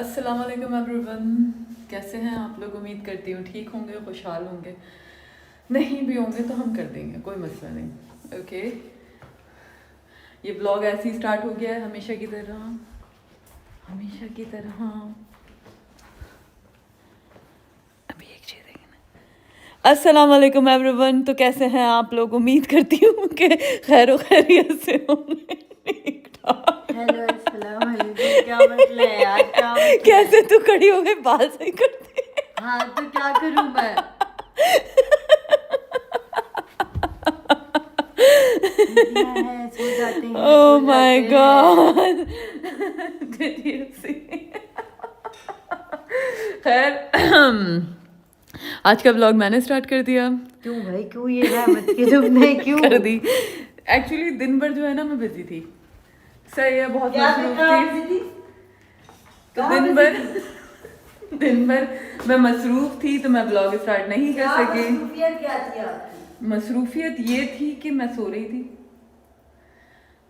अस्सलाम वालेकुम एवरीवन, कैसे हैं आप लोग। उम्मीद करती हूँ ठीक होंगे, खुशहाल होंगे। नहीं भी होंगे तो हम कर देंगे, कोई मसला नहीं। ओके, ये ब्लॉग ऐसे ही स्टार्ट हो गया है, हमेशा की तरह। अभी एक चीज़ देंगे ना। अस्सलाम वालेकुम एवरीवन, तो कैसे हैं आप लोग। उम्मीद करती हूँ कि खैर खैरियत से होंगे। हेलो अस्सलाम वालेकुम। क्या मतलब है यार, क्या मतलब कैसे तू खड़ी हो गई, बाल सही करती है। हाँ तो क्या करूँ मैं। दीदियाँ हैं, सो जाते हैं, सो ओह माय जाते हैं। गॉड। खैर, आज का ब्लॉग मैंने स्टार्ट कर दिया। क्यों भाई, क्यों ये रहमत की तुमने क्यों कर दी। एक्चुअली दिन भर जो है ना मैं बिजी थी। सही है, बहुत मसरूफ थी। तो दिन भर मैं मसरूफ थी तो मैं ब्लॉग स्टार्ट नहीं कर सकी। क्या थी आपकी? मसरूफियत ये थी कि मैं सो रही थी।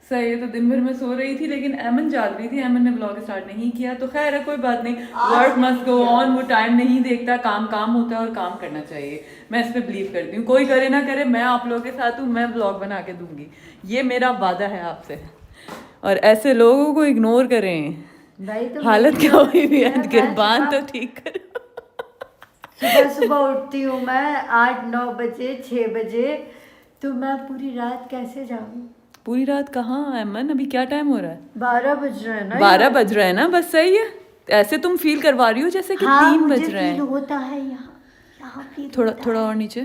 सही है, तो दिन भर मैं सो रही थी, लेकिन एमन जाग रही थी। एमन ने ब्लॉग स्टार्ट नहीं किया, तो खैर है, कोई बात नहीं। Work must go on. वो टाइम नहीं देखता, काम काम होता है और काम करना चाहिए। मैं इस पर बिलीव करती हूँ, कोई करे ना करे, मैं आप लोगों के साथ हूँ, मैं ब्लॉग बना के दूंगी। ये मेरा वादा है आपसे। और ऐसे लोगों को इग्नोर करें। भाई तो हालत क्या हुई भी है, मैं गिरबान तो ठीक करो। सुबह सुबह उठती हूँ मैं 8-9 बजे 6 बजे, तो मैं पूरी रात कैसे जाऊँ? पूरी रात कहाँ एमन, अभी क्या टाइम हो रहा है? 12 बज रहे हैं ना 12 यार। बज रहे हैं ना, बस सही है। ऐसे तुम फील करवा रही हो जैसे कि हाँ 3 मुझे बज रहे फील हैं। होता है, यहाँ फील थोड़ा होता थोड़ा है। और नीचे।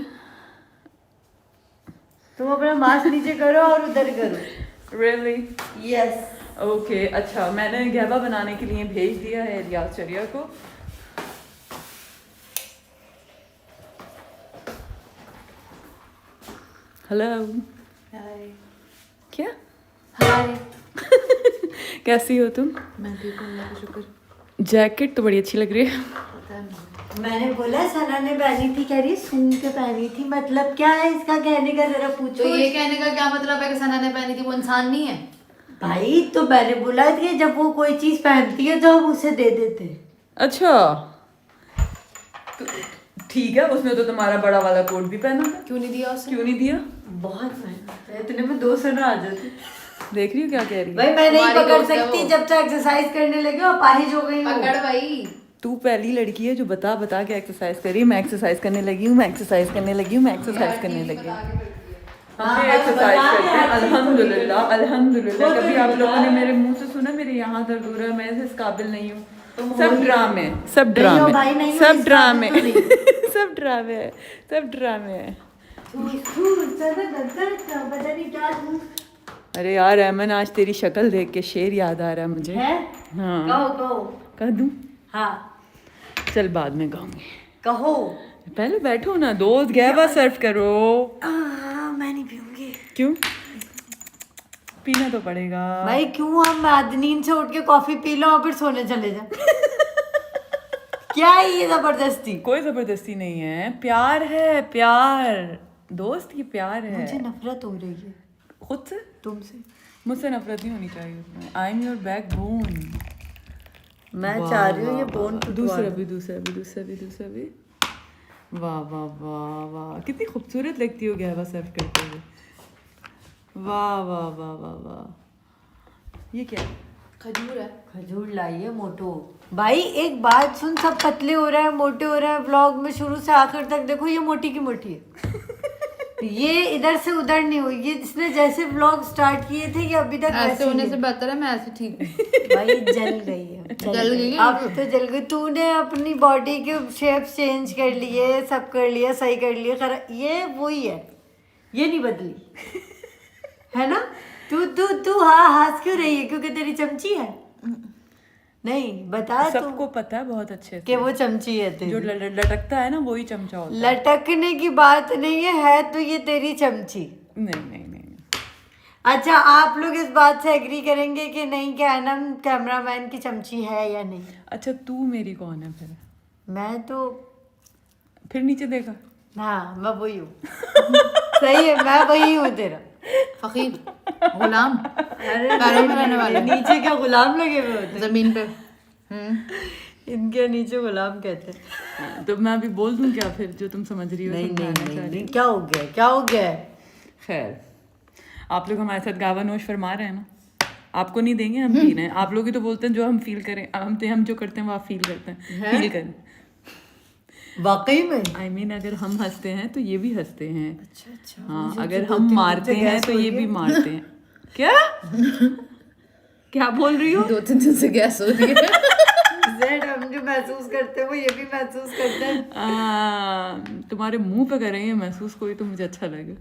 तुम अपना मास्क नीचे करो और उधर करो। Really? यस। ओके, अच्छा, मैंने गहवा बनाने के लिए भेज दिया है रियाज चरिया को। हेलो। हाय। क्या? हाय। कैसी हो तुम? मैं ठीक हूँ, अल्लाह का शुक्र। जैकेट तो बड़ी अच्छी लग रही है। मैंने बोला सना ने पहनी थी, कह रही सून के पहनी थी। मतलब क्या है इसका कहने का, जरा पूछो। तो ये कहने का क्या मतलब है कि सना ने पहनी थी, वो इंसान नहीं है? भाई तो मैंने बोला कि जब वो कोई चीज पहनती है तो हम उसे दे देते हैं। अच्छा, तो ठीक है, उसने तो तुम्हारा बड़ा वाला कोट भी पहना था। क्यों नहीं दिया उसने? क्यों नहीं दिया? बहुत मेहनत है, इतने में 2 सना आ जाती। देख रही हो क्या कह रही है? भाई मैं नहीं हमारी पकड़ दोस्त है सकती वो। जब तक एक्सरसाइज करने लगे और पाहिज हो गई हूँ। पकड़ भाई। तू पहली लड़की है जो बता बता के एक्सरसाइज करी। मैं एक्सरसाइज करने लगी हूँ, मैं एक्सरसाइज करने लगी हूँ, मैं एक्सरसाइज करने लगी हूँ। हम भी एक्सरसाइज करते हैं, अल्हम्दुलिल्लाह अल्हम्दुलिल्लाह। कभी आप लोगों ने मेरे मुंह से सुना मेरे यहाँ दर्द हो रहा है, मैं इस काबिल नहीं हूँ। सब ड्रामे, सब नहीं हो ड्रामे, भाई, नहीं हो, सब इस ड्रामे, काबिल तो नहीं। सब ड्रामे है, सब ड्रामे है। पता नहीं क्या हूँ। अरे यार अमन, आज तेरी शक्ल देख के शेर याद आ रहा है मुझे। है? हाँ, कहो। कह दूँ? हाँ चल बाद में गाऊंगी, कहो। पहले बैठो ना दोस्त, गहवा सर्व करो। मैं नहीं पीऊंगी। क्यों? पीना तो पड़ेगा भाई क्यों, हम नींद से उठ के कॉफी पी लो और फिर सोने चले जाए। क्या है ये जबरदस्ती? कोई जबरदस्ती नहीं है, प्यार है, प्यार दोस्त की प्यार है। मुझे नफरत हो रही है खुद से? तुमसे। मुझसे नफरत नहीं होनी चाहिए उसमें। I am your back bone. मैं चाह रही हूँ ये बोन दूसरा भी। वाह वाह वाह वाह, कितनी खूबसूरत लगती हो गहवा सर्व करते हुए। वाह वाह वाह वाह वाह। ये क्या है? खजूर है। खजूर लाई है मोटो। भाई एक बात सुन, सब पतले हो रहे हैं, मोटे हो रहे हैं व्लॉग में, शुरू से आखिर तक देखो ये मोटी की मोटी है। ये इधर से उधर नहीं हुई। ये इसने जैसे व्लॉग स्टार्ट किए थे, ये अभी तक ऐसे वैसे होने ही से है। बेहतर है मैं ऐसे ठीक हूँ। भाई जल गई है, जल गई है? अब तो जल गई। तूने अपनी बॉडी के शेप चेंज कर लिए, सब कर लिया, सही कर लिया, ये वही है, ये नहीं बदली। है ना? तू तू तू हाँ हंस क्यों रही है? क्योंकि तेरी चमची है? नहीं बता तू। सबको पता है बहुत अच्छे कि से, वो चमची है तेरी। जो लटकता है ना वही चमचा होता है। लटकने की बात नहीं है तो ये तेरी चमची। नहीं। अच्छा, आप लोग इस बात से एग्री करेंगे कि नहीं कि एनम कैमरामैन की चमची है या नहीं? अच्छा, तू मेरी कौन है फिर? मैं तो फिर नीचे देखा। हाँ मैं वही हूँ। सही है, मैं वही हूँ तेरा फकीर, गुलाम, अरे पैरों में रहने वाले, नीचे क्या गुलाम लगे हुए होते? जमीन पे। इनके नीचे गुलाम कहते हैं। तो मैं अभी बोल दूं क्या फिर जो तुम समझ रही हो नहीं नहीं समझाना नहीं चाह रही नहीं हो? क्या हो गया क्या हो गया है? खैर आप लोग हमारे साथ गावा नोश फरमा रहे हैं ना, आपको नहीं देंगे, हम पी रहे हैं। आप लोग ही तो बोलते हैं जो हम फील करें, हम जो करते हैं वो आप फील करते हैं, फील करें। वाकई में? आई मीन अगर हम हंसते हैं तो ये भी हंसते हैं। अच्छा अच्छा। हाँ, मुझे अगर तो हम 2-3 मारते दिन से हैं गैस तो हो ये रही भी है। मारते हैं। क्या क्या बोल रही हो? 2-3 दिन से गैस हो रही है। जेड हम जो महसूस करते हैं वो ये भी महसूस करते हैं। तुम्हारे मुंह पे करेंगे महसूस कोई तो मुझे अच्छा लगे।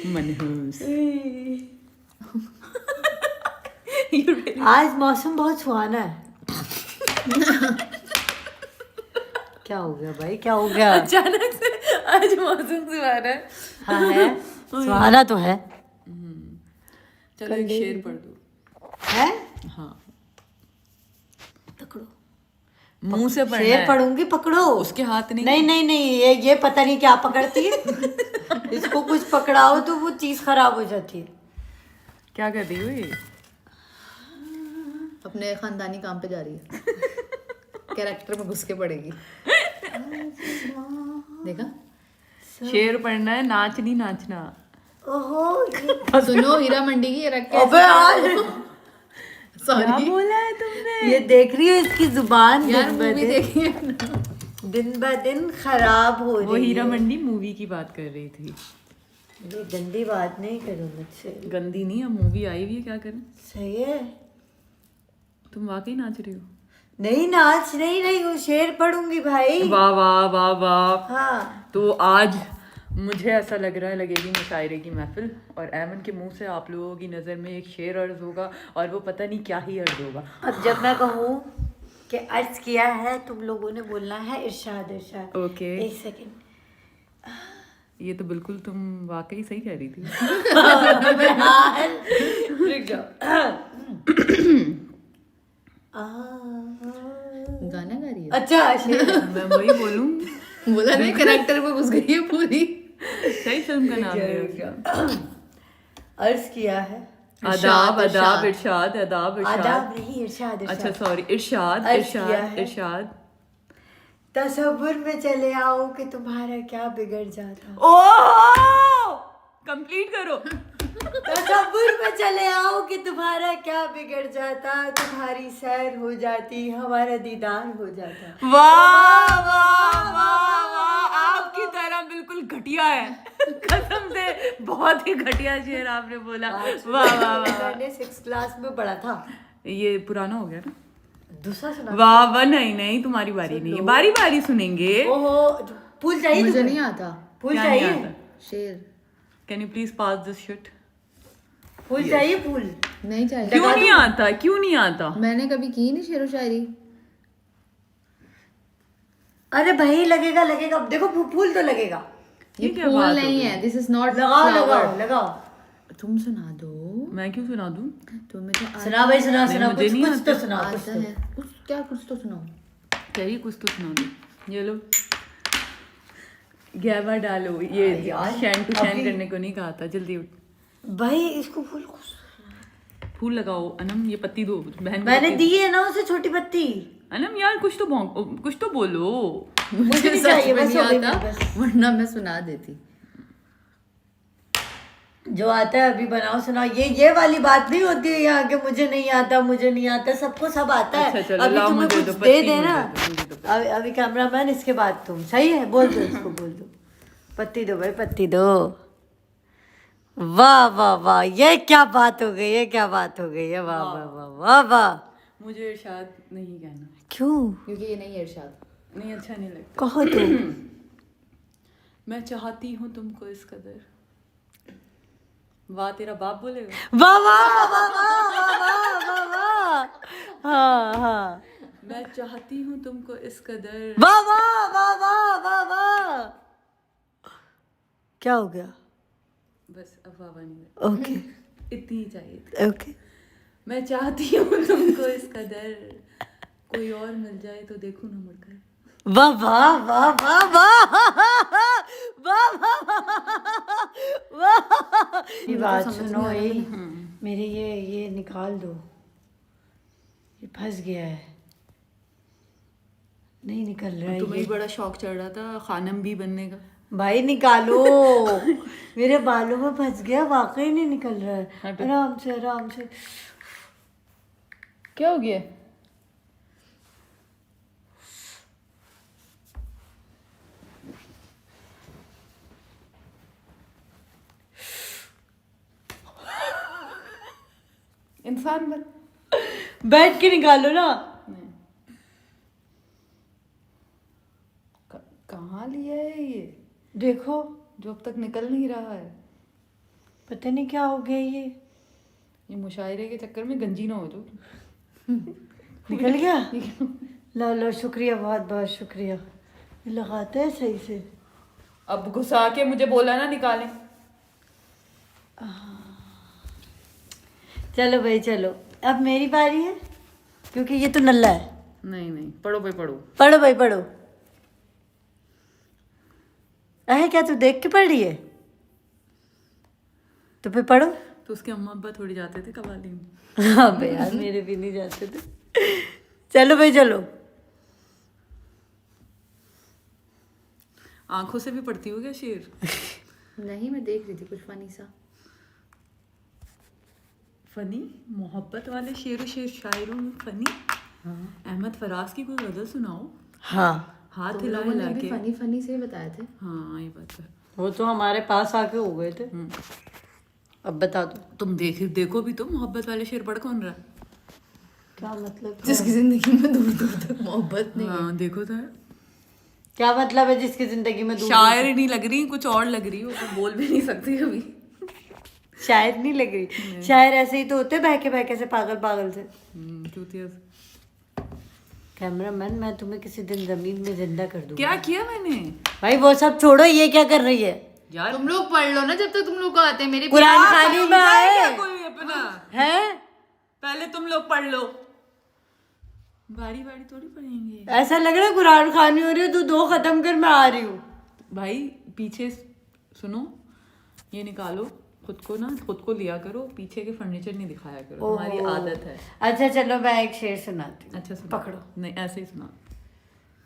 मनहूस। आज मौसम बहुत सुहाना है। क्या हो गया भाई क्या हो गया? अचानक से आज मौसम सुहाना है। हाँ है सुहाना तो है। चलो एक शेर पढ़ दो। है हाँ, पकड़ो मुंह से पढ़ना शेर है। पढ़ूंगी पकड़ो। उसके हाथ नहीं। नहीं नहीं नहीं ये पता नहीं क्या पकड़ती है। इसको कुछ पकड़ाओ तो वो चीज खराब हो जाती है। क्या कर रही हो ये? अपने खानदानी काम पे जा रही है। कैरेक्टर में घुस के पड़ेगी। देखा? शेर पढ़ना है, नाच नहीं नाचना। ओहो सुनो हीरा मंडी की रख के अबे यार क्या सॉरी बोला है तुमने? ये देख रही है इसकी जुबान यार दिन ब मूवी दिन देखी है ना। दिन ब दिन खराब हो वो रही हीरा है। मंडी मूवी की बात कर रही थी। ये गंदी बात नहीं करो मुझसे। गंदी नहीं, अब मूवी आई हुई है, क्या करें? सही है। तुम वाकई नाच रही हो? नहीं नाच नहीं रही हूँ शेर पढ़ूंगी भाई। वाह वाह वाह वाह। हाँ तो आज मुझे ऐसा लग रहा है लगेगी मुशायरे की महफिल, और ऐमन के मुंह से आप लोगों की नज़र में एक शेर अर्ज होगा, और वो पता नहीं क्या ही अर्ज होगा। अब जब मैं कहूँ कि अर्ज किया है तुम लोगों ने बोलना है इरशाद इरशाद। ओके। एक सेकंड। ये तो बिल्कुल तुम वाकई सही कह रही थी। रुक जाओ। गाना गा रही है। अच्छा शेर मैं वही बोलूं। बोला नहीं कैरेक्टर में घुस गई है पूरी। सही फिल्म का नाम है। अर्ज किया है। आदाब इरशाद, आदाब इरशाद। इरशाद आदाब इरशाद। आदाब नहीं इरशाद अच्छा इरशाद। सॉरी, इरशाद अर्ज किया इरशाद है। इरशाद। तसव्वुर में चले आओ कि तुम्हारा क्या बिगड़ जाता। ओह कंप्लीट करो। तसव्वुर में चले आओ कि तुम्हारा क्या बिगड़ जाता, तुम्हारी सैर हो जाती हमारा दीदार हो जाता। वाह वाह वाह वाह, आपकी तरह बिल्कुल घटिया है। कसम से बहुत ही घटिया शेर आपने बोला। वाह वाह वाह। मैंने 6th क्लास में पढ़ा था। ये पुराना हो गया ना? दूसरा सुना। वाह वाह। नहीं नहीं, तुम्हारी बारी नहीं है, बारी बारी सुनेंगे। ओहो फूल चाहिए मुझे तुम्हें? नहीं आता फूल क्या नहीं चाहिए? आता? शेर। Can you please pass this shit? फूल चाहिए फूल? नहीं चाहिए। क्यों नहीं आता, क्यों नहीं आता? मैंने कभी की नहीं शेरो शायरी। अरे भाई लगेगा लगेगा। देखो फूल तो लगेगा। ये क्या फूल बात हो नहीं गई? है। दिस इज नॉट लगाओ लगाओ लगाओ। तुम सुना दो। मैं क्यों सुना दूं? तुम्हें तो सुना भाई सुना नहीं, सुना। मुझे कुछ नहीं कुछ तो आता। सुना कुछ आता तो। है क्या? कुछ तो सुनाओ। चाहिए कुछ तो सुना दो। ये लो गैवा डालो। ये यार, शैन टू शैन अभी- करने को नहीं कहा था। जल्दी उठ, भाई इसको फूल फूल लगाओ। अनम ये पत्ती दो बहन को मैंने पत्ती दी है ना उसे छोटी पत्ती। दो। अनम यार कुछ तो कुछ तो बोलो। मुझे नहीं सच चाहिए में बस नहीं हो गई आता, मेरी बस। वरना मैं सुना देती। जो आता है अभी बनाओ सुनाओ। ये वाली बात नहीं होती है यहाँ के मुझे नहीं आता मुझे नहीं आता। सबको सब आता है। अच्छा, चलो, अभी लाओ तुम्हें मुझे कुछ दो, दे पत्ती देना। मुझे दो, अभी कैमरामैन इसके बाद तुम। सही है बोल दो इसको बोल दो। पत्ती दो भाई पत्ती दो। वाह वाह वाह ये क्या बात हो गई है क्या बात हो गई है। वाह वाह वाह वाह वाह। मुझे इरशाद नहीं कहना, क्यों? क्योंकि ये नहीं है इरशाद। नहीं अच्छा नहीं लगता। कहो तो। मैं चाहती हूँ तुमको इस कदर। वाह तेरा बाप बोलेगा। वाह वाह वाह वाह वाह वाह वाह वाह। हाँ हाँ। मैं चाहती हूँ तुमको इस कदर। वाह वाह वाह वाह वाह वाह। क्या हो गया? बस अब वाह नहीं लगा। ओके इतनी ही चाहिए थी। ओके। मैं चाहती हूँ तुमको इस कदर, कोई और मिल जाए तो देखूं ना मुड़कर। वाह वाह वाह वाह वाह वाह वाह। ये बात सुनो ये मेरे ये निकाल दो। ये फंस गया है। नहीं निकल रहा है तुम्हें ये। भी बड़ा शौक चढ़ रहा था खानम भी बनने का। भाई निकालो। मेरे बालों में फंस गया, वाकई नहीं निकल रहा है। आराम से आराम से। क्या हो गया? इंसान बन। बैठ के निकालो ना। कहाँ लिया है ये देखो, जो अब तक निकल नहीं रहा है? पता नहीं क्या हो गया ये मुशायरे के चक्कर में गंजी ना हो तो। निकल गया। ला ला, शुक्रिया, बहुत बहुत शुक्रिया। ये लगाते हैं सही से। अब घुसा के मुझे बोला ना निकालें। चलो भाई चलो, अब मेरी बारी है, क्योंकि ये तो नल्ला है। नहीं नहीं, पढ़ो भाई पढ़ो। पढ़ो भाई पढ़ो। अरे क्या तू देख के पढ़ रही है? तो फिर पढ़ो। तो उसके अम्मा अब्बा थोड़ी जाते थे कवाली में। हाँ बे यार, मेरे भी नहीं जाते थे। चलो भाई चलो। आंखों से भी पढ़ती हो क्या शेर? नहीं, मैं देख रही थी कुछ फनी सा। फनी मोहब्बत वाले शेर शायरों में फनी। अहमद फराज की कोई गजल सुनाओ। हाँ, हाथ तुम हिला लोगों हिला ने भी के। फनी फनी से ही बताए थे। हाँ ये बात है। वो तो हमारे पास आके हो गए थे। अब बता दो तुम देखो भी तो मोहब्बत वाले शेर पढ़ कौन रहा है? क्या मतलब। जिसकी जिंदगी में दूर दूर तक मोहब्बत नहीं है। हाँ देखो तो है। क्या मतलब है जिसकी जिंदगी में दूर? शायर नहीं लग रही, कुछ और लग रही हो, तो बोल भी नहीं सकती अभी। शायर नहीं लग रही। शायर ऐसे ही तो होते, बहके से, पागल पागल से। चूतिया। कैमरामैन, मैं तुम्हें किसी दिन जमीन में जिंदा कर दूंगा। क्या किया मैंने? भाई वो सब छोड़ो, ये क्या कर रही है? यार तुम लोग पढ़ लो ना जब तक तुम लोग को आते हैं। मेरे कुरान खानी में क्या आए कोई अपना? हैं? पहले तुम लोग पढ़ लो, बारी बारी थोड़ी पढ़ेंगे। ऐसा लग रहा है कुरान खानी हो रही है, तू दो खत्म कर, मैं आ रही हूँ। भाई पीछे सुनो, ये निकालो खुद को ना, खुद को लिया करो, पीछे के फर्नीचर नहीं दिखाया करो, हमारी आदत है। अच्छा चलो, मैं एक शेर सुनाती हूँ। अच्छा सुनो। पकड़ो। नहीं ऐसे ही सुना।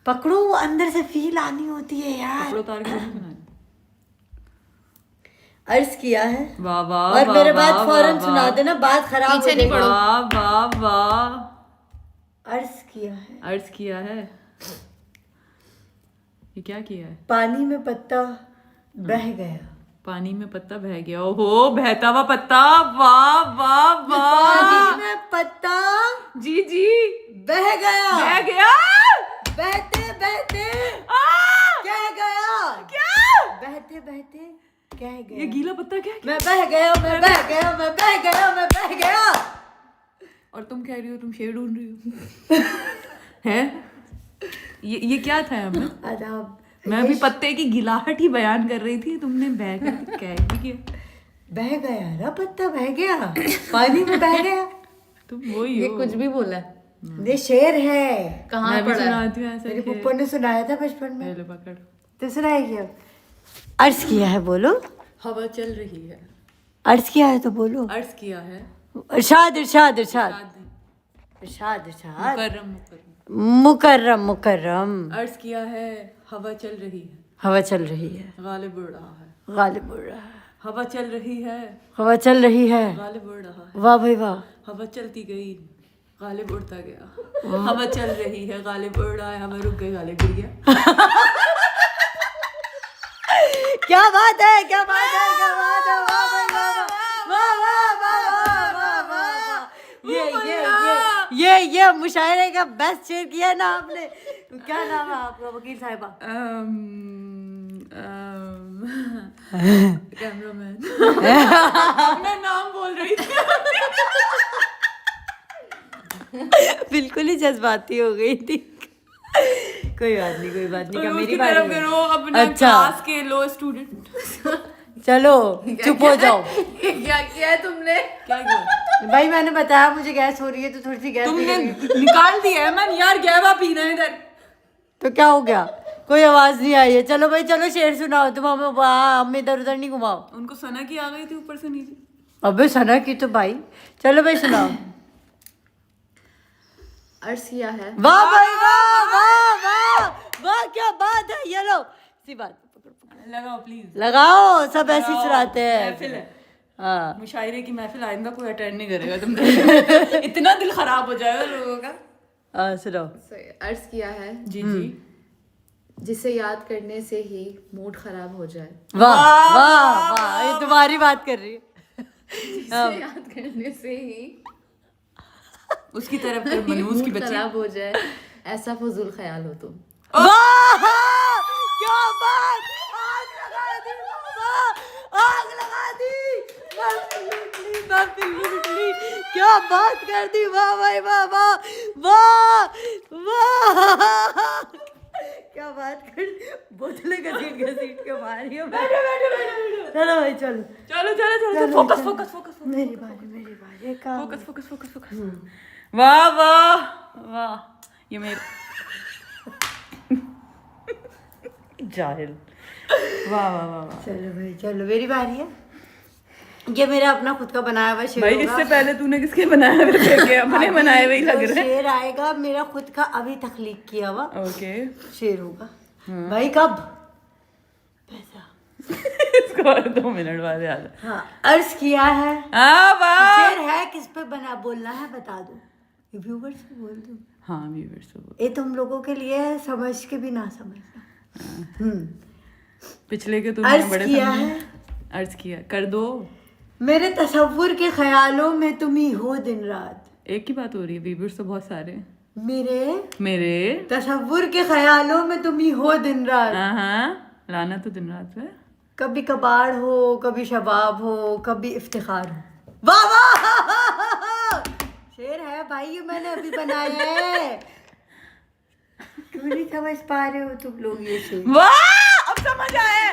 पकड़ो, वो अंदर से फील आनी होती है यार। पकड़ो तार के नहीं सुना। अर्ज किया है। वाह वाह। और मेरे वाह, बाद वाह, फौरन वाह, सुना देना, बात खराब हो पीछे नहीं जाएगी। पढ़ो। वाह वाह वाह। अर्ज किया है। अर्ज किया है। ये क्या किया है? पानी में पत्ता बह गया। पानी में पत्ता बह गया। ओहो, बहता हुआ पत्ता। वाह वाह वाह। पानी में पत्ता जी जी बह गया। बह गया। बहते बहते कह गया। क्या? बहते बहते कह ये गया। गीला पत्ता क्या? मैं बह गया, मैं बह गया, मैं बह गया, मैं बह गया। और तुम कह रही हो तुम शेर ढूंढ रही हो। हैं? ये क्या था हमें? आदाब। मैं अभी पत्ते की गिलाहट ही बयान कर रही थी, तुमने बह कर कह भी किया। बह गया ना, पत्ता बह गया, पानी में बह गया। तुम वही ये हो। कुछ भी बोला है। ये शेर है। कहाँ मैं भी पढ़ा है? सुनाती हूँ ऐसे मेरी शेर। पुप्पो ने सुनाया था बचपन में। पहले पकड़। तो सुनाएगी अब। अर्ज किया है, बोलो। हवा चल रही है। अर्ज किया है तो बोलो। अर्ज किया है। इरशाद इरशाद इरशाद शादी। इरशाद इरशाद। मुकर्रम मुकर्रम। मुकर्रम मुकर्रम। अर्ज किया है। हवा चल रही है। हवा चल रही है, गालिब उड़ रहा है। गालिब उड़ रहा है। हवा चल रही है। हवा चल रही है। गालिब उड़ रहा है। वाह भाई वाह। हवा चलती गई, गालिब उड़ता गया। हवा चल रही है, गालिब उड़ रहा है, हवा रुक गई, गालिब गिर गया। क्या बात है, क्या बात है, क्या बात है। वाह भाई वाह वाह वाह वाह वाह वाह वाह। ये मुशायरे का बेस्ट शेर किया ना आपने। क्या नाम है आपका, वकील साहिबा? कैमरामैन। अपना नाम बोल रही थी। बिल्कुल ही जज्बाती हो गई थी। कोई बात नहीं, कोई बात नहीं। क्या मेरी बारी है? करो अपना अच्छा। क्लास के लो स्टूडेंट। चलो चुप हो जाओ। क्या किया है तुमने? क्या किया? भाई मैंने बताया मुझे गैस हो रही है, तो थोड़ी सी गैस तुमने निकल निकाल दिया है मैंने यार, गहवा पीना है इधर। तो क्या हो गया? कोई आवाज नहीं आई है। चलो भाई चलो, शेर सुनाओ तुम हमें। हमें इधर उधर नहीं घुमाओ। उनको सना की आ गई थी ऊपर से नीचे। अबे सना की तो भाई। चलो भाई सुनाओ। अर्ज किया है। वाह भाई वाह वाह वाह वाह, क्या बात है। ये लो सी बात, लगाओ प्लीज, लगाओ, सब ऐसे ही चुराते महफिल हैं। है, हाँ मुशायरे की महफिल आइंदा कोई अटेंड नहीं करेगा तुम इतना दिल खराब हो जाएगा लोगों का। सुनो। अर्ज किया है जी जी, जिसे याद करने से ही मूड खराब हो जाए। वाह वाह वाह, ये तुम्हारी बात कर रही है। जिसे याद करने से ही उसकी तरफ कर मनूस की मूड बच्ची। खराब हो जाए, ऐसा फजूल ख्याल हो तुम। वाह क्या बात, आग लगा दी बाबा, आग लगा दी, महफिल लूट ली, क्या बात कर दी। वाह भाई वाह वाह वाह वाह, क्या बात कर, बोतलें घसीट घसीट के मारी हो। चलो भाई चलो चलो चलो चलो, फोकस फोकस फोकस मेरी बारी काम। Focus focus focus focus. वाह वाह वाह, ये मेरे जाहिल। वाह वाह वाह वाह। चलो भाई चलो, मेरी बारी है। ये मेरा अपना खुद का बनाया हुआ शेर भाई होगा। इससे पहले तूने किसके बनाया हुए थे? अपने बनाए हुए ही लग जो रहे हैं। शेर आएगा मेरा खुद का, अभी तख्लीक किया हुआ ओके, शेर होगा। भाई कब? पैसा। इसको और 2 मिनट बाद याद। हाँ, अर्ज किया है। वाह, शेर है किस पे बना, बोलना है बता दो, व्यूवर्स को बोल दो। हाँ व्यूअर्स को। ये तुम लोगों के लिए है, समझ के भी ना समझना। पिछले के तुमने अर्ज बड़े किया समझे। है। अर्ज किया कर दो। मेरे तसव्वुर के ख्यालों में तुम ही हो दिन रात। एक की बात हो रही है, व्यूअर्स तो बहुत सारे हैं। मेरे मेरे तसव्वुर के ख्यालों में तुम ही हो दिन रात। हाँ, लाना तो दिन रात है। कभी कबाड़ हो, कभी शबाब हो, कभी इफ्तिखार हो। वाह वाह, शेर है भाई, ये मैंने अभी बनाया है। क्यों नहीं समझ पा रहे हो तुम लोग ये शेर? वाह, अब समझ आया।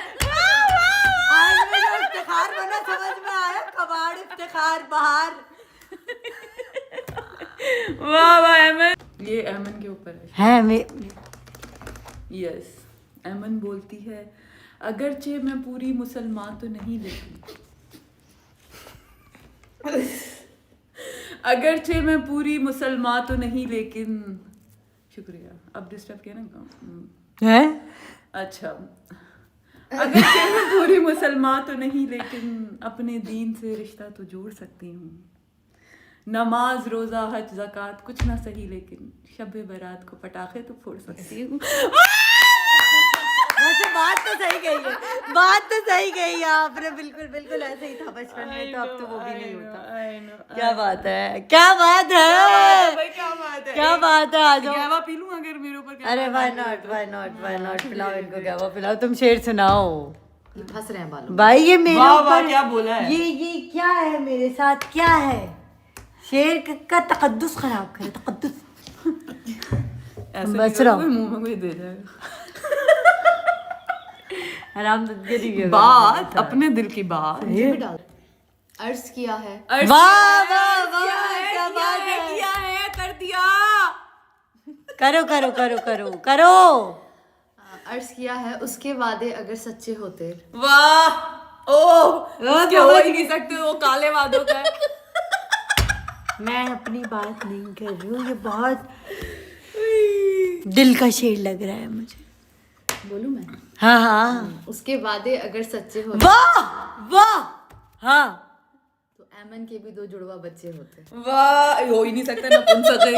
आज मेरा इफ्तिखार बना, समझ में आया। कबाड़, इफ्तिखार, बहार। वाह वाह एमन, ये एमन के ऊपर है यस। एमन बोलती है, अगरचे मैं पूरी मुसलमान तो नहीं लेकिन अगरचे मैं पूरी मुसलमान तो नहीं लेकिन, शुक्रिया, अब डिस्टर्ब किया ना। है। अच्छा, अगरचे मैं पूरी मुसलमान तो नहीं लेकिन अपने दीन से रिश्ता तो जोड़ सकती हूँ। नमाज रोजा हज ज़कात कुछ ना सही लेकिन शब बारात को पटाखे तो फोड़ सकती हूँ। वैसे बात तो सही गई है, बात तो सही गई है आपने, बिल्कुल बिल्कुल ऐसे ही था बचपन में, तो अब तो वो भी नहीं होता। क्या बात है, क्या बात है, भाई क्या बात है, क्या बात है। आ जाओ। गावा पी लूं अगर मेरे ऊपर क्या। अरे why not, why not, why not. पिलाओ इनको गावा, पिलाओ। तुम शेर सुनाओ ये फंस रहे हैं बालों। भाई। ये मेरे वाह, वाह, ऊपर क्या बोला है? ये क्या है मेरे साथ, क्या है? शेर का तकद्दुस खराब करे, तकद्दुस। ऐसे बच नहीं रहा करो, हूँ। मुंह में कोई दे जाएगा। आराम से बात अपने दिल की बात। मुझे भी डाल। अर्ज किया है। वाह वाह वाह, क्या बात है। किया है, कर दिया। करो करो करो करो करो। अर्ज किया है, उसके वादे अगर सच्चे होते। वाह, उसके हो ही नहीं सकते, वो काले वादों का है। मैं अपनी बात नहीं कर रही हूँ, ये बहुत दिल का शेर लग रहा है मुझे। बोलूं मैं? हाँ हाँ। उसके वादे अगर सच्चे होते वाह वाह, हाँ। तो एमन के भी 2 जुड़वा बच्चे होते। वाह, हो ही नहीं सकता, ना पुन सके।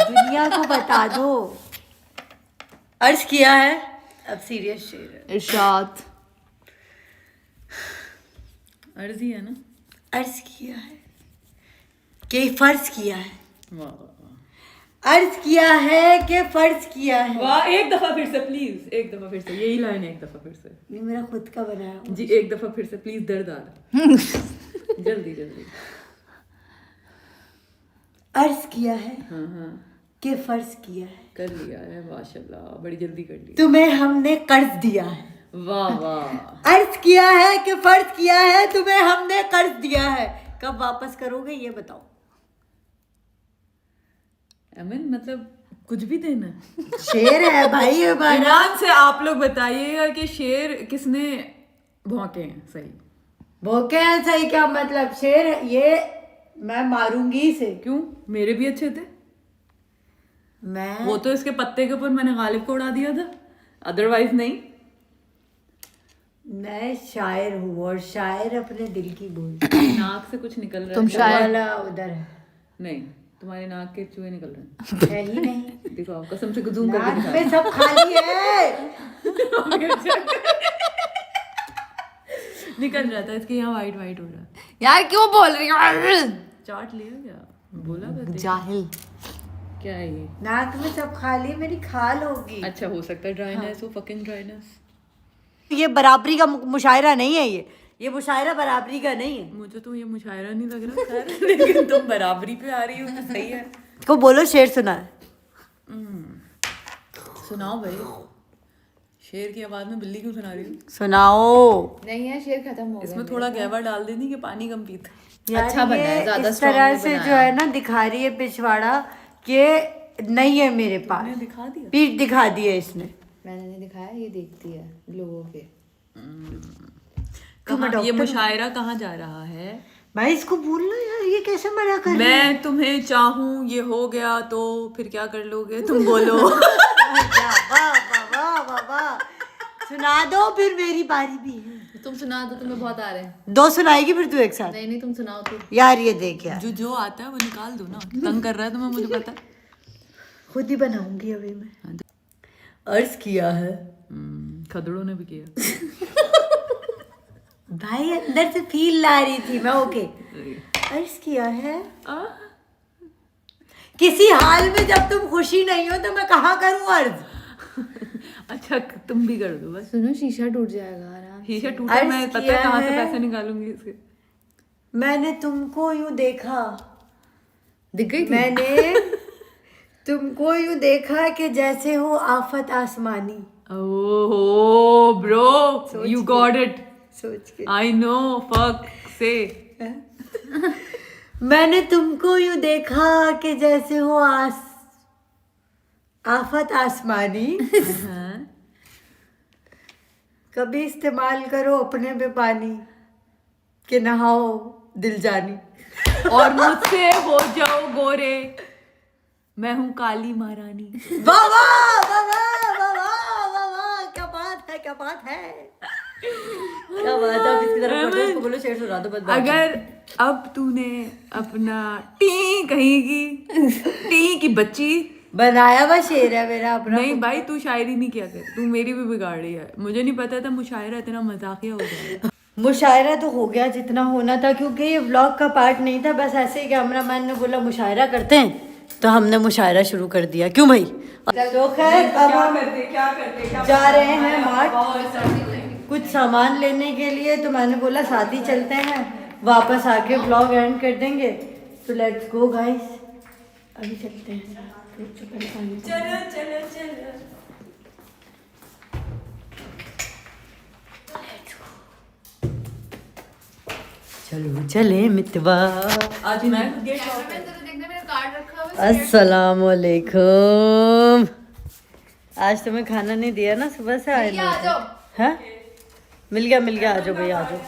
दुनिया को बता दो। अर्ज किया है, अब सीरियस शेर है। इरशाद। अर्ज ही है ना। अर्ज किया है कि फर्ज किया है। वाह अर्ज किया है कि फर्ज किया है। वाह, एक दफा फिर से प्लीज, एक दफा फिर से, यही लाइन एक दफा फिर से। ये मेरा खुद का बनाया हुआ। जी एक दफा फिर से प्लीज, दर्द आ रहा है। जल्दी जल्दी। अर्ज किया है हाँ हाँ, कि फर्ज किया है। कर लिया है, माशाल्लाह, बड़ी जल्दी कर लिया। तुम्हें हमने कर्ज दिया है। वाह वाह। अर्ज किया है कि फर्ज किया है, तुम्हें हमने कर्ज दिया है, कब वापस करोगे ये बताओ। एमन मतलब कुछ भी देना। शेर है भाई ये हमारा। ईरान से आप लोग बताइएगा कि शेर किसने भौंके हैं सही। भोके हैं सही, क्या मतलब? शेर ये मैं मारूंगी इसे। क्यों? मेरे भी अच्छे थे। मैं वो तो इसके पत्ते के ऊपर मैंने गालिब को उड़ा दिया था, अदरवाइज नहीं। मैं शायर हूँ और शायर अपने दिल की बोलती। नाक से कुछ निकल रहा तुम है। शायर वाला उधर है। नहीं, तुम्हारे नाक के चूहे निकल रहे हैं। है ही नहीं। दिखाओ, कसम से जूम करके नाक दिखाओ। में सब खाली है। निकल रहा था इसके यहाँ, वाइट वाइट हो रहा है। यार क्यों बोल रही हो? चाट लिया क्या? बोला था जाहिल। क्या है ये? नाक में सब खाली, मेरी खाल होगी। अच्छा, हो सकता है ड्राइनेस हो, फकिंग ड्राइनेस। ये बराबरी का मुशायरा नहीं है, ये मुशायरा बराबरी का नहीं है। मुझे तो ये मुशायरा नहीं लग रहा खैर, लेकिन तुम बराबरी पे आ रही हो तो सही है। को बोलो शेर सुना है। सुनाओ भाई। शेर की आवाज में बिल्ली क्यों सुना रही हो? सुनाओ। नहीं है, शेर खत्म हो गया। इसमें थोड़ा गहवा डाल देनी कि पानी कम पीता। यार अच्छा बना है, ये ज्यादा इस strong तरह नहीं से बनाया। जो है ना दिखा रही है पिछवाड़ा कि नहीं है मेरे पास। मैंने दिखा दिया। पीठ दिखा दी है इसने। मैंने नहीं दिखाया, ये देखती है लोगों के। कहाँ ये मुशायरा कहाँ जा रहा है? भाई इसको बोलना यार, ये कैसे मना कर रही है? मैं तुम्हें चाहूं, ये हो गया तो फिर क्या कर लोगे? तुम बोलो। वाह वाह वाह वाह वाह। सुना दो, फिर मेरी बारी भी है। तुम सुना दो, तुम्हें बहुत आ रहे हैं। दो सुनाएगी फिर तू एक साथ? नहीं नहीं, तुम सुनाओ तो। यार ये देख यार, जो आता है वो निकाल दो ना। तंग कर रहा है तुम्हें, मुझे पता। खुद ही बनाऊंगी अभी मैं। अर्ज किया है खदड़ों ने भी किया। भाई, अंदर से फील ला रही थी मैं। ओके, अर्ज किया है किसी हाल में जब तुम खुशी नहीं हो तो मैं कहाँ करूँ अर्ज। अच्छा, तुम भी कर दो बस। सुनो, शीशा टूट जाएगा आराम। शीशा टूटा, अर्ज मैं पता किया है कहाँ से है। पैसे निकालूंगी इसके। मैंने तुमको यूं देखा, दिख गई थी? मैंने तुमको यूं देखा कि जैसे हो आफत आसमानी। ओहो ब्रो, यू गॉट इट। सोच के आई नो, फक से। मैंने तुमको यूं देखा कि जैसे हो आफत आसमानी। कभी इस्तेमाल करो अपने पे पानी कि नहाओ दिल जानी। और मुझसे हो जाओ गोरे, मैं हूँ काली महारानी। वाह वाह वाह वाह वाह वाह वाह वाह, क्या बात है, क्या बात है, क्या बात है। अब इसकी तरफ बढ़ो, उसको बोलो शेर सुना दो बस। अगर अब तूने अपना टी कहेगी, टी की बच्ची। बनाया हुआ शेर है मेरा अपना। नहीं भाई, तू शायरी नहीं किया कर, तू मेरी भी बिगाड़ रही है। मुझे नहीं पता था मुशायरा इतना मजाकिया हो गया। मुशायरा तो हो गया जितना होना था, क्योंकि ये व्लॉग का पार्ट नहीं था। बस ऐसे ही कैमरामैन ने बोला मुशायरा करते हैं, तो हमने मुशायरा शुरू कर दिया। क्यों भाई? तो खैर अब हम जा रहे हैं मार्ट कुछ सामान लेने के लिए, तो मैंने बोला साथ ही चलते हैं, वापस आके व्लॉग एंड कर देंगे। तो लेट्स गो गाइस, अभी चलते हैं। चलो चलो चलो। चलो चले मितवा। आज मैं अस्सलाम वालेकुम। आज तुम्हें खाना नहीं दिया ना, सुबह से आए ना। हाँ, मिल गया मिल गया। आ जाओ भैया, आ जाओ।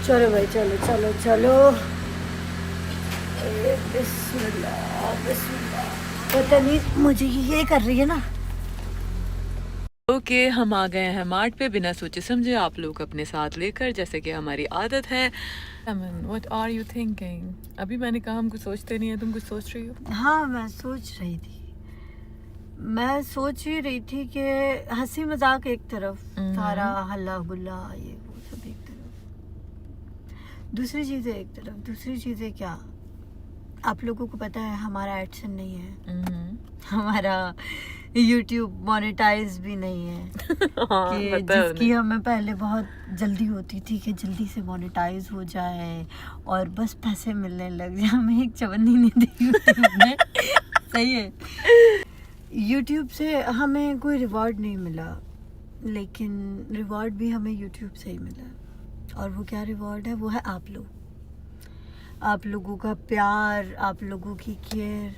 चलो भाई, चलो चलो चलो। बिस्मिल्लाह बिस्मिल्लाह। पता नहीं मुझे ये कर रही है ना। ओके, हम आ गए हैं मार्ट पे बिना सोचे समझे, आप लोग अपने साथ लेकर, जैसे कि हमारी आदत है। What are you thinking? अभी मैंने कहा हम कुछ सोचते नहीं है, तुम कुछ सोच रही हो? हाँ, मैं सोच रही थी कि हंसी मजाक एक तरफ, सारा हल्ला गुल्ला ये वो सब एक तरफ, दूसरी चीज़ें एक तरफ। दूसरी चीज़ें क्या, आप लोगों को पता है हमारा एडसन नहीं है, हमारा YouTube मोनेटाइज भी नहीं है। कि जिसकी हमें पहले बहुत जल्दी होती थी कि जल्दी से मोनेटाइज हो जाए और बस पैसे मिलने लग जाए। हमें एक चवन्नी नहीं दी YouTube ने। सही है, YouTube से हमें कोई रिवॉर्ड नहीं मिला, लेकिन रिवॉर्ड भी हमें YouTube से ही मिला। और वो क्या रिवॉर्ड है? वो है आप लोग, आप लोगों का प्यार, आप लोगों की केयर,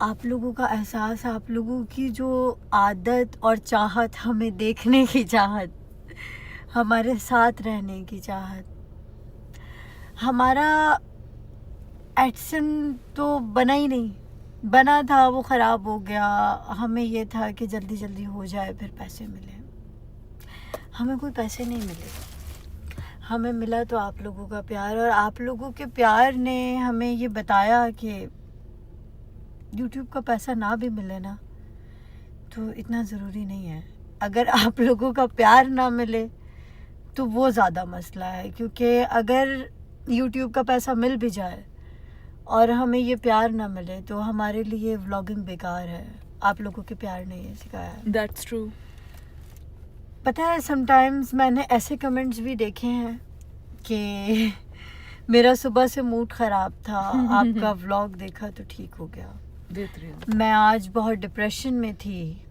आप लोगों का एहसास, आप लोगों की जो आदत और चाहत, हमें देखने की चाहत, हमारे साथ रहने की चाहत, हमारा एडसन तो बना ही नहीं, बना था वो ख़राब हो गया। हमें ये था कि जल्दी जल्दी हो जाए फिर पैसे मिले, हमें कोई पैसे नहीं मिले, हमें मिला तो आप लोगों का प्यार। और आप लोगों के प्यार ने हमें ये बताया कि YouTube का पैसा ना भी मिले ना तो इतना ज़रूरी नहीं है। अगर आप लोगों का प्यार ना मिले तो वो ज़्यादा मसला है, क्योंकि अगर YouTube का पैसा मिल भी जाए और हमें ये प्यार ना मिले तो हमारे लिए व्लॉगिंग बेकार है। आप लोगों के प्यार ने ये सिखाया। That's true. पता है समटाइम्स मैंने ऐसे कमेंट्स भी देखे हैं कि मेरा सुबह से मूड ख़राब था, आपका व्लॉग देखा तो ठीक हो गया। बेहतरीन। मैं आज बहुत डिप्रेशन में थी,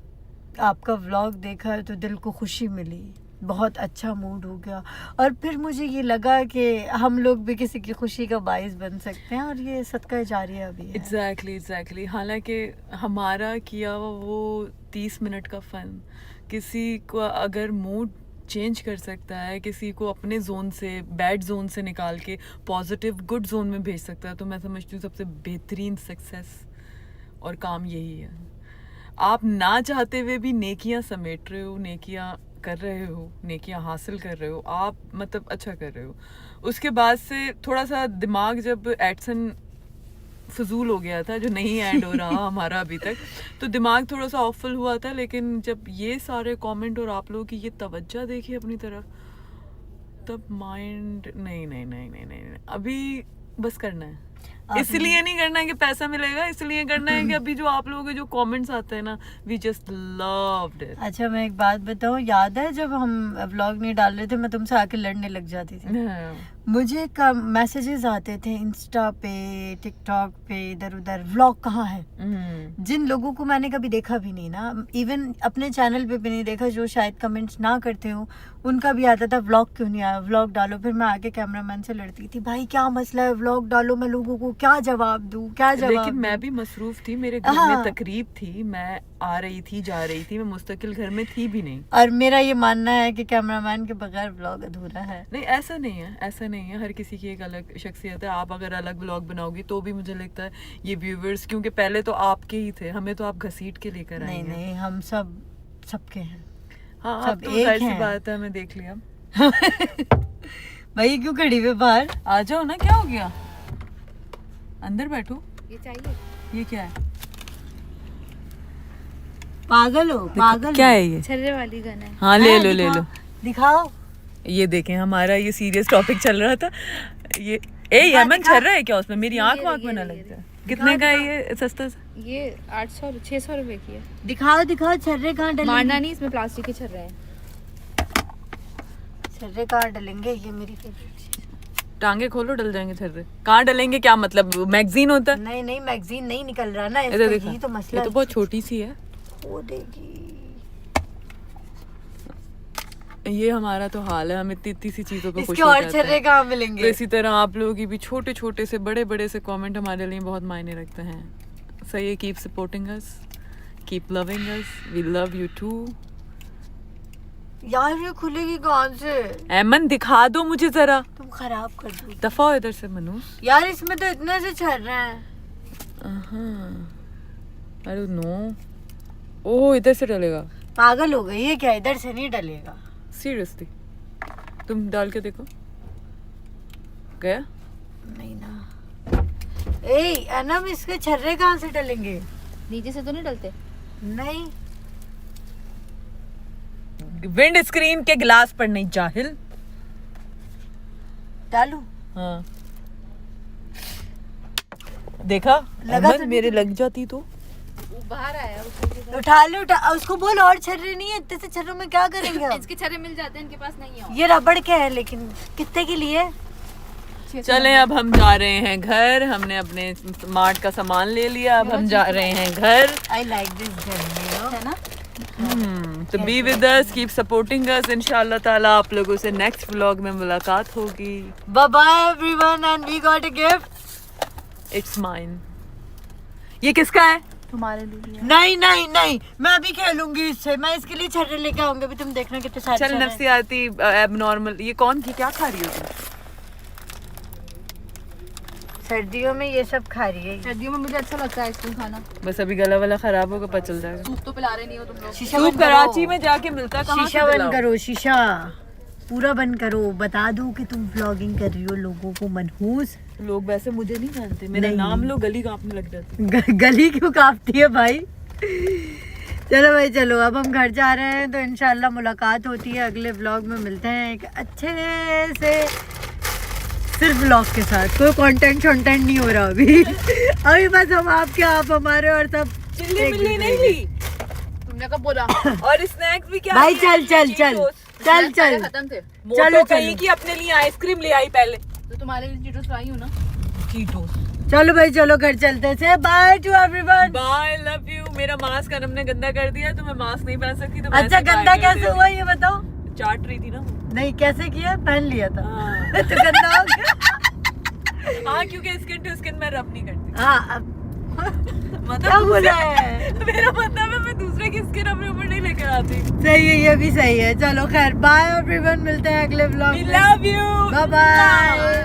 आपका व्लॉग देखा तो दिल को खुशी मिली, बहुत अच्छा मूड हो गया। और फिर मुझे ये लगा कि हम लोग भी किसी की खुशी का बाइस बन सकते हैं, और ये सदका जारिया भी है। एग्जैक्टली। हालांकि हमारा किया हुआ वो 30 मिनट का फ़न किसी को अगर मूड चेंज कर सकता है, किसी को अपने जोन से, बैड जोन से निकाल के पॉजिटिव गुड जोन में भेज सकता है, तो मैं समझती हूँ सबसे बेहतरीन सक्सेस और काम यही है। आप ना चाहते हुए भी नेकियां समेट रहे हो, नेकियां कर रहे हो, नेकियां हासिल कर रहे हो, आप मतलब अच्छा कर रहे हो। उसके बाद से थोड़ा सा दिमाग जब एडसन फजूल हो गया था, जो नहीं ऐड हो रहा हमारा अभी तक, तो दिमाग थोड़ा सा ऑफुल हुआ था। लेकिन जब ये सारे कमेंट और आप लोगों की ये तवज्जो देखी अपनी तरफ, तब माइंड नहीं, अभी बस करना है। इसलिए नहीं करना है कि पैसा मिलेगा, इसलिए करना है कि अभी जो आप लोगों के जो कमेंट्स आते हैं ना, वी जस्ट लव्ड इट। अच्छा मैं एक बात बताऊं, याद है जब हम व्लॉग नहीं डाल रहे थे, मैं तुमसे आके लड़ने लग जाती थी। मुझे मैसेजेस आते थे इंस्टा पे, टिकटॉक पे, इधर उधर, व्लॉग कहाँ है। जिन लोगों को मैंने कभी देखा भी नहीं ना, इवन अपने चैनल पे भी नहीं देखा, जो शायद कमेंट्स ना करते हो, उनका भी आता था व्लॉग क्यों नहीं आया, व्लॉग डालो। फिर मैं आके कैमरामैन से लड़ती थी, भाई क्या मसला है, व्लॉग डालो, मैं लोगों को क्या जवाब दूं, क्या जवाब। लेकिन मैं भी मसरूफ थी, मेरे घर में तकरीब थी, मैं आ रही थी जा रही थी, मैं मुस्तकिल घर में थी भी नहीं। और मेरा ये मानना है कि कैमरामैन के बगैर व्लॉग अधूरा है। नहीं, ऐसा नहीं है, हर किसी की एक अलग शख्सियत है। आप अगर अलग व्लॉग बनाओगी तो भी मुझे लगता है ये व्यूवर्स, क्योंकि पहले तो आपके ही थे, हमें तो आप घसीट के लेकर आए। नहीं, हम सबके हैं। हाँ, सब अब तो एक जाहिर सी हैं। बात है, हमें देख लिया। भाई क्यों खड़ी हुई बाहर? आ जाओ ना, क्या हो गया, अंदर बैठो। ये चाहिए? ये क्या है? पागल हो, पागल क्या हो। है ये? छर्रे वाली गन है। हाँ, ले लो। दिखाओ। ये देखें, हमारा ये सीरियस टॉपिक चल रहा था। ये यमन छर रहा है क्या उसमें? मेरी आंख वाँख में ना लग जाए। कितने का है ये सस्ता सा? ये 600 रुपए की है। दिखाओ छर्रे कहाँ डलेंगे? मारना नहीं, इसमें प्लास्टिक के छर्रे हैं। छर्रे कहाँ डलेंगे? ये मेरी फेवरेट चीज। टांगे खोलो, डल जाएंगे छर्रे। कहाँ डलेंगे? क्या मतलब, मैगजीन होता है? नहीं मैगजीन नहीं निकल रहा ना, इधर देखो, यही तो मसला ये तो बहुत छोटी सी है। वो देगी। ये हमारा तो हाल है, हम इतनी सी चीजों पे खुश इसके हो और जाते छर्रे हैं। कहाँ तो मिलेंगे? इसी तरह आप लोगों की भी छोटे छोटे से बड़े से कमेंट हमारे लिए बहुत मायने रखते हैं। सही है, keep supporting us, keep loving us, we love you too. यार ये खुलेगी कौन से? एमन दिखा दो मुझे जरा, तुम खराब कर दो। दफा हो इधर से मनु। यार इसमें तो इतने से छर्रे हैं। I don't know. ओह, इधर से डलेगा? पागल हो गई है क्या? इधर से नहीं डलेगा। सीरियसली? तुम डाल के देखो, गया? नहीं ना। ए अनम, इसके छर्रे कहाँ से डलेंगे? नीचे से तो नहीं डलते? नहीं। विंड स्क्रीन के गिलास पर नहीं, जाहिल। डालू? हाँ, देखा? लगा अमन, तो मेरे नहीं। लग जाती तो। वो बाहर आया उठा लो, उसको बोल और छर्रे नहीं है, इतने से छर्रों में क्या करेंगे हम? इसके छर्रे मिल जाते हैं, इनके पास नहीं है। ये रबड़ के है, लेकिन कितने के लिए? चलें, अब हम जा रहे हैं घर। हमने अपने स्मार्ट का सामान ले लिया, अब हम जा रहे हैं घर। आई लाइक दिस जर्नी, है ना? तो be with us, keep supporting अस। इंशाल्लाह ताला आप लोगों से नेक्स्ट व्लॉग में मुलाकात होगी। Bye bye everyone, and we got a gift. It's mine. ये किसका है? तुम्हारे लिए नहीं नहीं नहीं, मैं भी खेलूंगी इससे, मैं इसके लिए छर्रे लेके आऊंगी, अभी तुम देखना कितने सारे चल छर्रे हैं। नफ्सियाती एबनॉर्मल, ये कौन थी, क्या खा रही हो तुम? सर्दियों में ये सब खा रही है। सर्दियों में मुझे अच्छा लगता है आइसक्रीम खाना। बस अभी गला वाला खराब होगा, पता चल जाएगा। सूप तो पिला रहे नहीं हो तुम लोग। शीशा सूप बंद करो। कराची में जाके मिलता है, कहाँ से शीशा बंद दिलाऊं? करो, शीशा पूरा बंद करो, बता दो कि तुम व्लॉगिंग कर रही हो, लोगों को मनहूस। लोग वैसे मुझे नहीं जानते, मेरा नहीं। नाम लो गली कांपने लग जाती। गली क्यों कांपती है भाई? चलो भाई चलो, अब हम घर जा रहे हैं, तो इंशाल्लाह मुलाकात होती है अगले व्लॉग में, मिलते हैं एक अच्छे से सिर्फ व्लॉग के साथ, कोई कंटेंट शॉन्टेंट नहीं हो रहा अभी। अभी बस हम आपके, आप हमारे, और सब चिल्ली एक मिल्ली दूसरे नहीं के। ली तुमने कब बोला? और स्नैक्स भी क्या भाई लिए? चल चल चल Cheetos। चल चल, खत्म थे मोटो चलो, कहीं चलो। की अपने लिए आइसक्रीम ले आई पहले। तो तुम्हारे लिए चीटोस लाई हूँ ना। चीटोस। चलो भाई चलो घर चलते से, bye to everyone. Bye, love you. मेरा मास्क अनम ने गंदा कर दिया, तो मैं मास्क नहीं पहन सकती, तो मैं अच्छा ऐसे गंदा bye कर कैसे दे हुआ ये बताओ? रही। चाट रही थी ना। नहीं कैसे किया, पहन लिया था हाँ। तो गंदा हो गया। हाँ, क्योंकि स्किन टू स्किन मैं रब नहीं करती। हाँ अब क्या बोला है? मेरा मतलब है मैं दूसरे की स्किन अपने ऊपर नहीं लेकर आती। सही है, ये भी सही है। चलो खैर, बाय एवरीवन, मिलते हैं अगले व्लॉग We में। love you. Bye bye.